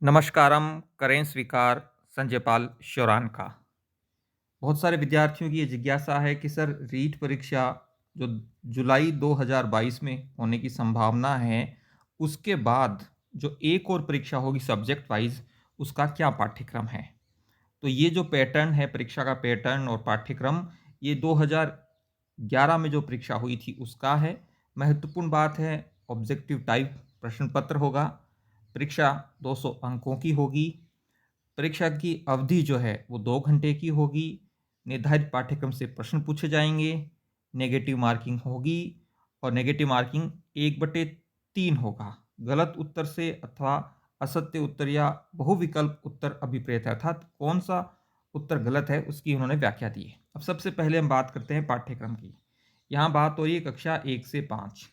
नमस्कारम करें स्वीकार संजय पाल श्योरान का। बहुत सारे विद्यार्थियों की ये जिज्ञासा है कि सर रीट परीक्षा जो जुलाई 2022 में होने की संभावना है, उसके बाद जो एक और परीक्षा होगी सब्जेक्ट वाइज, उसका क्या पाठ्यक्रम है? तो ये जो पैटर्न है, परीक्षा का पैटर्न और पाठ्यक्रम, ये 2011 में जो परीक्षा हुई थी उसका है। महत्वपूर्ण बात है, ऑब्जेक्टिव टाइप प्रश्न पत्र होगा। परीक्षा 200 अंकों की होगी। परीक्षा की अवधि जो है वो 2 घंटे की होगी। निर्धारित पाठ्यक्रम से प्रश्न पूछे जाएंगे। नेगेटिव मार्किंग होगी और नेगेटिव मार्किंग 1/3 होगा। गलत उत्तर से अथवा असत्य उत्तर या बहुविकल्प उत्तर अभिप्रेत है, अर्थात कौन सा उत्तर गलत है उसकी उन्होंने व्याख्या दी है। अब सबसे पहले हम बात करते हैं पाठ्यक्रम की। यहाँ बात हो रही है कक्षा 1 से 5।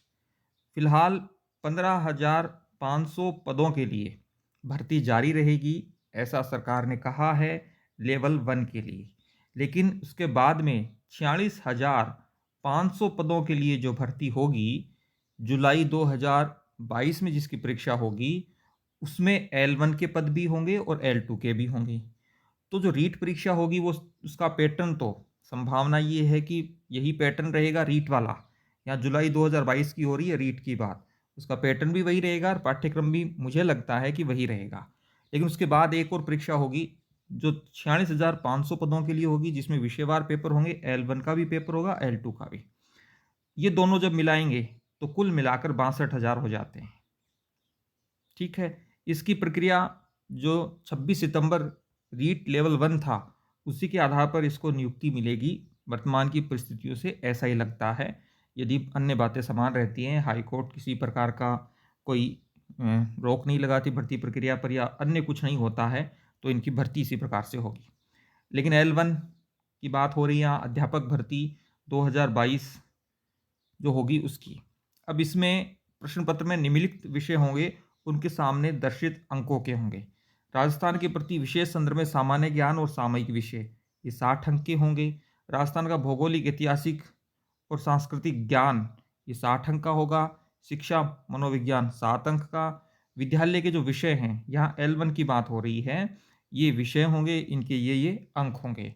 फिलहाल 15,500 पदों के लिए भर्ती जारी रहेगी, ऐसा सरकार ने कहा है लेवल 1 के लिए। लेकिन उसके बाद में 46,500 पदों के लिए जो भर्ती होगी जुलाई 2022 में जिसकी परीक्षा होगी, उसमें L1 के पद भी होंगे और L2 के भी होंगे। तो जो रीट परीक्षा होगी वो उसका पैटर्न, तो संभावना ये है कि यही पैटर्न रहेगा रीट वाला। यहाँ जुलाई 2022 की हो रही है रीट की बात, उसका पैटर्न भी वही रहेगा और पाठ्यक्रम भी मुझे लगता है कि वही रहेगा। लेकिन उसके बाद एक और परीक्षा होगी जो 46,500 पदों के लिए होगी, जिसमें विषयवार पेपर होंगे, L1 का भी पेपर होगा, L2 का भी। ये दोनों जब मिलाएंगे तो कुल मिलाकर 62,000 हो जाते हैं। ठीक है। इसकी प्रक्रिया जो 26 सितंबर रीट लेवल 1 था, उसी के आधार पर इसको नियुक्ति मिलेगी। वर्तमान की परिस्थितियों से ऐसा ही लगता है। यदि अन्य बातें समान रहती हैं, हाई कोर्ट किसी प्रकार का कोई रोक नहीं लगाती भर्ती प्रक्रिया पर या अन्य कुछ नहीं होता है, तो इनकी भर्ती इसी प्रकार से होगी। लेकिन L1 की बात हो रही है यहाँ, अध्यापक भर्ती 2022 जो होगी उसकी। अब इसमें प्रश्न पत्र में निम्नलिखित विषय होंगे, उनके सामने दर्शित अंकों के होंगे। राजस्थान के प्रति विशेष संदर्भ में सामान्य ज्ञान और सामयिक विषय, ये 60 अंक के होंगे। राजस्थान का भौगोलिक, ऐतिहासिक और सांस्कृतिक ज्ञान, ये 60 अंक का होगा। शिक्षा मनोविज्ञान 7 अंक का। विद्यालय के जो विषय हैं, यहाँ L1 की बात हो रही है, ये विषय होंगे, इनके ये अंक होंगे।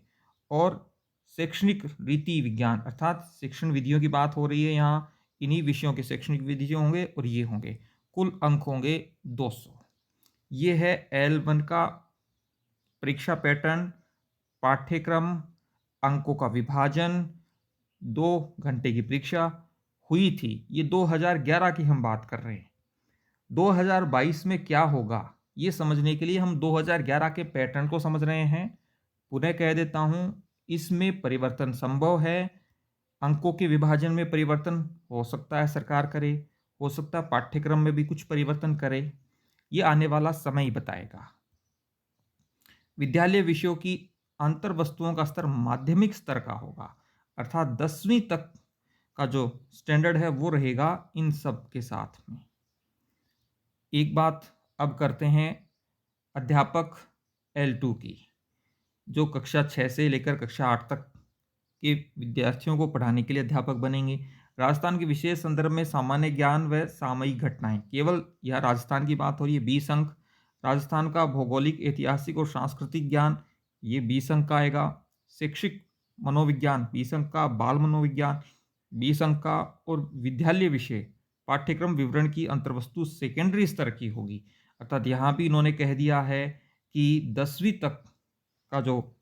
और शैक्षणिक रीति विज्ञान अर्थात शिक्षण विधियों की बात हो रही है यहाँ, इन्हीं विषयों के शैक्षणिक विधि जो होंगे और ये होंगे। कुल अंक होंगे 200। ये है L1 का परीक्षा पैटर्न, पाठ्यक्रम, अंकों का विभाजन। 2 घंटे की परीक्षा हुई थी, ये 2011 की हम बात कर रहे हैं। 2022 में क्या होगा ये समझने के लिए हम 2011 के पैटर्न को समझ रहे हैं। पुनः कह देता हूं, इसमें परिवर्तन संभव है। अंकों के विभाजन में परिवर्तन हो सकता है सरकार करे, हो सकता है पाठ्यक्रम में भी कुछ परिवर्तन करे, ये आने वाला समय ही बताएगा। विद्यालय विषयों की अंतर वस्तुओं का स्तर माध्यमिक स्तर का होगा, अर्थात 10वीं तक का जो स्टैंडर्ड है वो रहेगा इन सब के साथ में। एक बात अब करते हैं अध्यापक L2 की, जो कक्षा 6 से लेकर कक्षा 8 तक के विद्यार्थियों को पढ़ाने के लिए अध्यापक बनेंगे। राजस्थान के विशेष संदर्भ में सामान्य ज्ञान व सामयिक घटनाएं, केवल यह राजस्थान की बात हो रही है, 20 अंक। राजस्थान का भौगोलिक, ऐतिहासिक और सांस्कृतिक ज्ञान, ये 20 अंक का आएगा। शैक्षिक मनोविज्ञान 20 अंक का, बाल मनोविज्ञान 20 अंक का। और विद्यालय विषय पाठ्यक्रम विवरण की अंतर्वस्तु सेकेंडरी स्तर की होगी, अर्थात यहाँ भी इन्होंने कह दिया है कि 10वीं तक का जो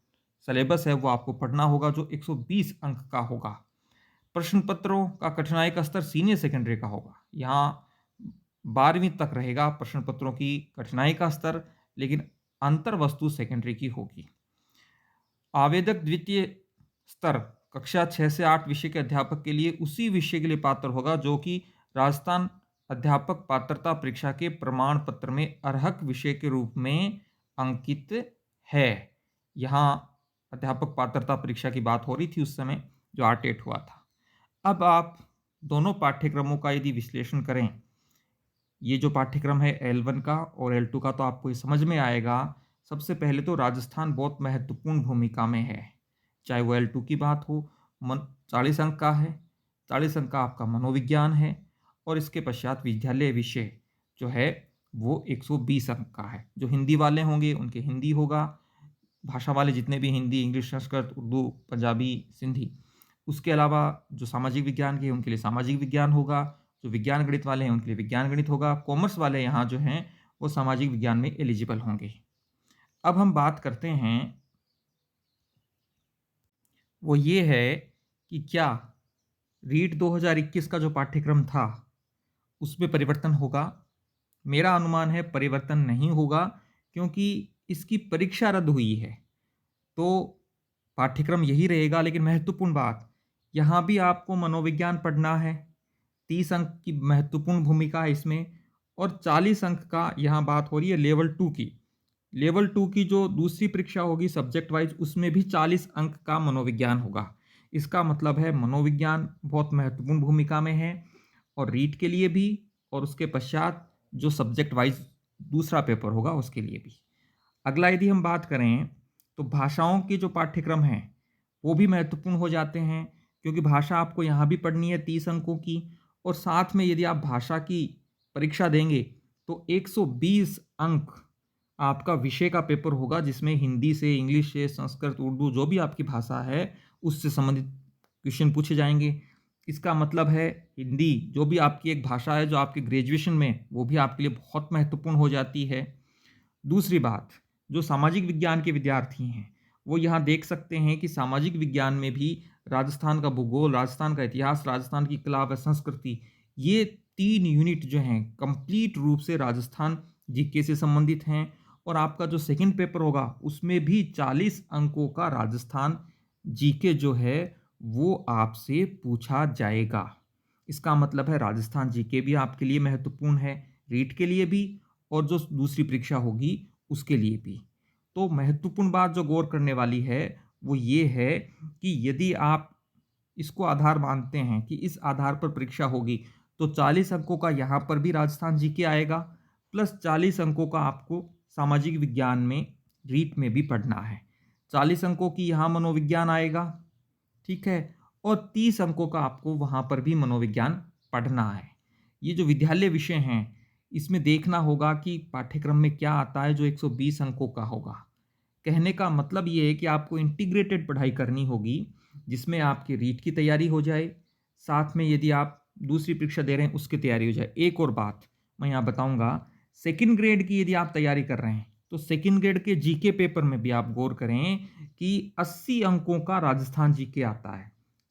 सिलेबस है वो आपको पढ़ना होगा, जो 120 अंक का होगा। प्रश्न पत्रों का कठिनाई का स्तर सीनियर सेकेंडरी का होगा। यहाँ 12वीं तक रहेगा प्रश्न पत्रों की कठिनाई का स्तर, लेकिन अंतर वस्तु सेकेंडरी की होगी। आवेदक द्वितीय स्तर कक्षा 6 से 8 विषय के अध्यापक के लिए उसी विषय के लिए पात्र होगा जो कि राजस्थान अध्यापक पात्रता परीक्षा के प्रमाण पत्र में अर्हक विषय के रूप में अंकित है। यहाँ अध्यापक पात्रता परीक्षा की बात हो रही थी उस समय जो आरटेट हुआ था। अब आप दोनों पाठ्यक्रमों का यदि विश्लेषण करें, ये जो पाठ्यक्रम है L1 का और L2 का, तो आपको ये समझ में आएगा। सबसे पहले तो राजस्थान बहुत महत्वपूर्ण भूमिका में है, चाहे वो L2 की बात हो। 40 अंक का है, 40 अंक का आपका मनोविज्ञान है। और इसके पश्चात विद्यालय विषय जो है वो 120 अंक का है। जो हिंदी वाले होंगे उनके हिंदी होगा, भाषा वाले जितने भी हिंदी, इंग्लिश, संस्कृत, उर्दू, पंजाबी, सिंधी। उसके अलावा जो सामाजिक विज्ञान के हैं उनके लिए सामाजिक विज्ञान होगा, जो विज्ञान गणित वाले हैं उनके लिए विज्ञान गणित होगा। कॉमर्स वाले यहाँ जो हैं वो सामाजिक विज्ञान में एलिजिबल होंगे। अब हम बात करते हैं, वो ये है कि क्या रीट 2021 का जो पाठ्यक्रम था उसमें परिवर्तन होगा। मेरा अनुमान है परिवर्तन नहीं होगा, क्योंकि इसकी परीक्षा रद्द हुई है। तो पाठ्यक्रम यही रहेगा, लेकिन महत्वपूर्ण बात, यहाँ भी आपको मनोविज्ञान पढ़ना है। 30 अंक की महत्वपूर्ण भूमिका है इसमें, और 40 अंक का यहाँ बात हो रही है लेवल 2 की। लेवल 2 की जो दूसरी परीक्षा होगी सब्जेक्ट वाइज, उसमें भी 40 अंक का मनोविज्ञान होगा। इसका मतलब है मनोविज्ञान बहुत महत्वपूर्ण भूमिका में है, और रीट के लिए भी, और उसके पश्चात जो सब्जेक्ट वाइज दूसरा पेपर होगा उसके लिए भी। अगला यदि हम बात करें तो भाषाओं के जो पाठ्यक्रम हैं वो भी महत्वपूर्ण हो जाते हैं, क्योंकि भाषा आपको यहाँ भी पढ़नी है 30 अंकों की, और साथ में यदि आप भाषा की परीक्षा देंगे तो 120 अंक आपका विषय का पेपर होगा, जिसमें हिंदी से, इंग्लिश से, संस्कृत, उर्दू, जो भी आपकी भाषा है उससे संबंधित क्वेश्चन पूछे जाएंगे। इसका मतलब है हिंदी जो भी आपकी एक भाषा है जो आपके ग्रेजुएशन में, वो भी आपके लिए बहुत महत्वपूर्ण हो जाती है। दूसरी बात, जो सामाजिक विज्ञान के विद्यार्थी हैं वो यहाँ देख सकते हैं कि सामाजिक विज्ञान में भी राजस्थान का भूगोल, राजस्थान का इतिहास, राजस्थान की कला व संस्कृति, ये 3 यूनिट जो हैं कंप्लीट रूप से राजस्थान जीके से संबंधित हैं। और आपका जो सेकंड पेपर होगा उसमें भी 40 अंकों का राजस्थान जीके जो है वो आपसे पूछा जाएगा। इसका मतलब है राजस्थान जीके भी आपके लिए महत्वपूर्ण है, रीट के लिए भी और जो दूसरी परीक्षा होगी उसके लिए भी। तो महत्वपूर्ण बात जो गौर करने वाली है वो ये है कि यदि आप इसको आधार मानते हैं कि इस आधार पर परीक्षा होगी, तो 40 अंकों का यहाँ पर भी राजस्थान जीके आएगा, प्लस 40 अंकों का आपको सामाजिक विज्ञान में, रीट में भी पढ़ना है। 40 अंकों की यहाँ मनोविज्ञान आएगा, ठीक है, और 30 अंकों का आपको वहाँ पर भी मनोविज्ञान पढ़ना है। ये जो विद्यालय विषय हैं इसमें देखना होगा कि पाठ्यक्रम में क्या आता है जो 120 अंकों का होगा। कहने का मतलब ये है कि आपको इंटीग्रेटेड पढ़ाई करनी होगी, जिसमें आपकी रीट की तैयारी हो जाए, साथ में यदि आप दूसरी परीक्षा दे रहे हैं उसकी तैयारी हो जाए। एक और बात मैं यहाँ बताऊँगा, सेकंड ग्रेड की यदि आप तैयारी कर रहे हैं तो सेकंड ग्रेड के जीके पेपर में भी आप गौर करें कि 80 अंकों का राजस्थान जीके आता है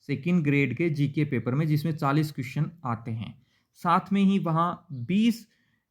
सेकंड ग्रेड के जीके पेपर में, जिसमें 40 क्वेश्चन आते हैं। साथ में ही वहाँ 20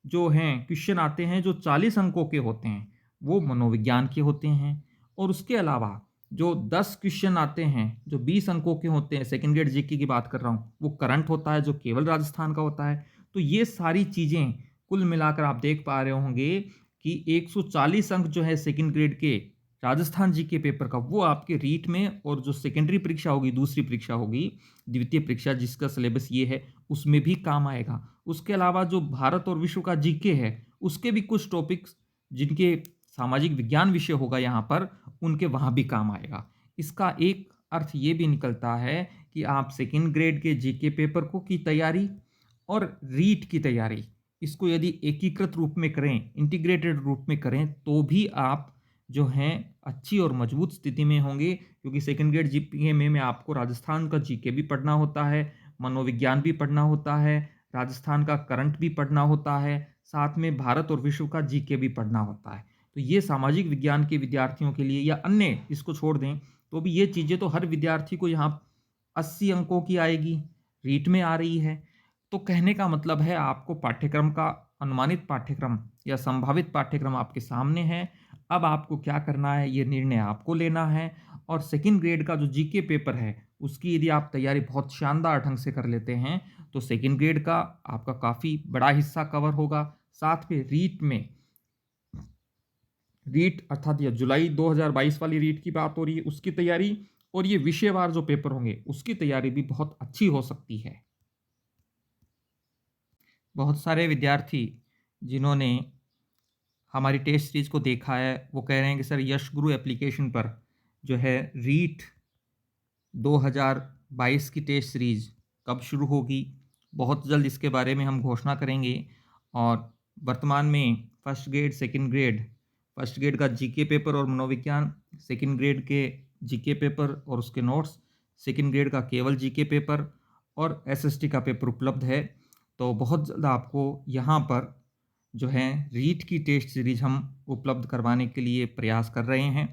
जो हैं क्वेश्चन आते हैं जो 40 अंकों के होते हैं, वो मनोविज्ञान के होते हैं। और उसके अलावा जो 10 क्वेश्चन आते हैं जो 20 अंकों के होते हैं, सेकंड ग्रेड जीके की बात कर रहा हूँ, वो करंट होता है जो केवल राजस्थान का होता है। तो ये सारी चीज़ें कुल मिलाकर आप देख पा रहे होंगे कि 140 अंक जो है सेकंड ग्रेड के राजस्थान जीके पेपर का, वो आपके रीट में, और जो सेकेंडरी परीक्षा होगी, दूसरी परीक्षा होगी, द्वितीय परीक्षा जिसका सिलेबस ये है, उसमें भी काम आएगा। उसके अलावा जो भारत और विश्व का जीके है उसके भी कुछ टॉपिक्स जिनके सामाजिक विज्ञान विषय होगा यहाँ पर, उनके वहाँ भी काम आएगा। इसका एक अर्थ ये भी निकलता है कि आप सेकेंड ग्रेड के जीके पेपर को की तैयारी और रीट की तैयारी, इसको यदि एकीकृत रूप में करें, इंटीग्रेटेड रूप में करें, तो भी आप जो हैं अच्छी और मजबूत स्थिति में होंगे। क्योंकि सेकंड ग्रेड जीके में आपको राजस्थान का जीके भी पढ़ना होता है, मनोविज्ञान भी पढ़ना होता है, राजस्थान का करंट भी पढ़ना होता है, साथ में भारत और विश्व का जीके भी पढ़ना होता है। तो ये सामाजिक विज्ञान के विद्यार्थियों के लिए, या अन्य इसको छोड़ दें तो भी ये चीज़ें तो हर विद्यार्थी को यहाँ 80 अंकों की आएगी, रीट में आ रही है। तो कहने का मतलब है आपको पाठ्यक्रम का, अनुमानित पाठ्यक्रम या संभावित पाठ्यक्रम आपके सामने है। अब आपको क्या करना है ये निर्णय आपको लेना है। और सेकंड ग्रेड का जो जीके पेपर है उसकी यदि आप तैयारी बहुत शानदार ढंग से कर लेते हैं तो सेकंड ग्रेड का आपका काफ़ी बड़ा हिस्सा कवर होगा। साथ में रीट में, रीट अर्थात ये जुलाई 2022 वाली रीट की बात हो रही है, उसकी तैयारी, और ये विषयवार जो पेपर होंगे उसकी तैयारी भी बहुत अच्छी हो सकती है। बहुत सारे विद्यार्थी जिन्होंने हमारी टेस्ट सीरीज को देखा है वो कह रहे हैं कि सर यश गुरु एप्लीकेशन पर जो है रीट 2022 की टेस्ट सीरीज कब शुरू होगी। बहुत जल्द इसके बारे में हम घोषणा करेंगे, और वर्तमान में first grade, second grade, first grade का जीके पेपर और मनोविज्ञान, सेकंड ग्रेड के जीके पेपर और उसके नोट्स, सेकंड ग्रेड का केवल जीके पेपर और एसएसटी का पेपर उपलब्ध है। तो बहुत ज़्यादा आपको यहाँ पर जो है रीट की टेस्ट सीरीज हम उपलब्ध करवाने के लिए प्रयास कर रहे हैं।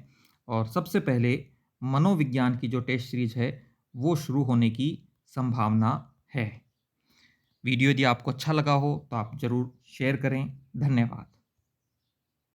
और सबसे पहले मनोविज्ञान की जो टेस्ट सीरीज है वो शुरू होने की संभावना है। वीडियो यदि आपको अच्छा लगा हो तो आप ज़रूर शेयर करें। धन्यवाद।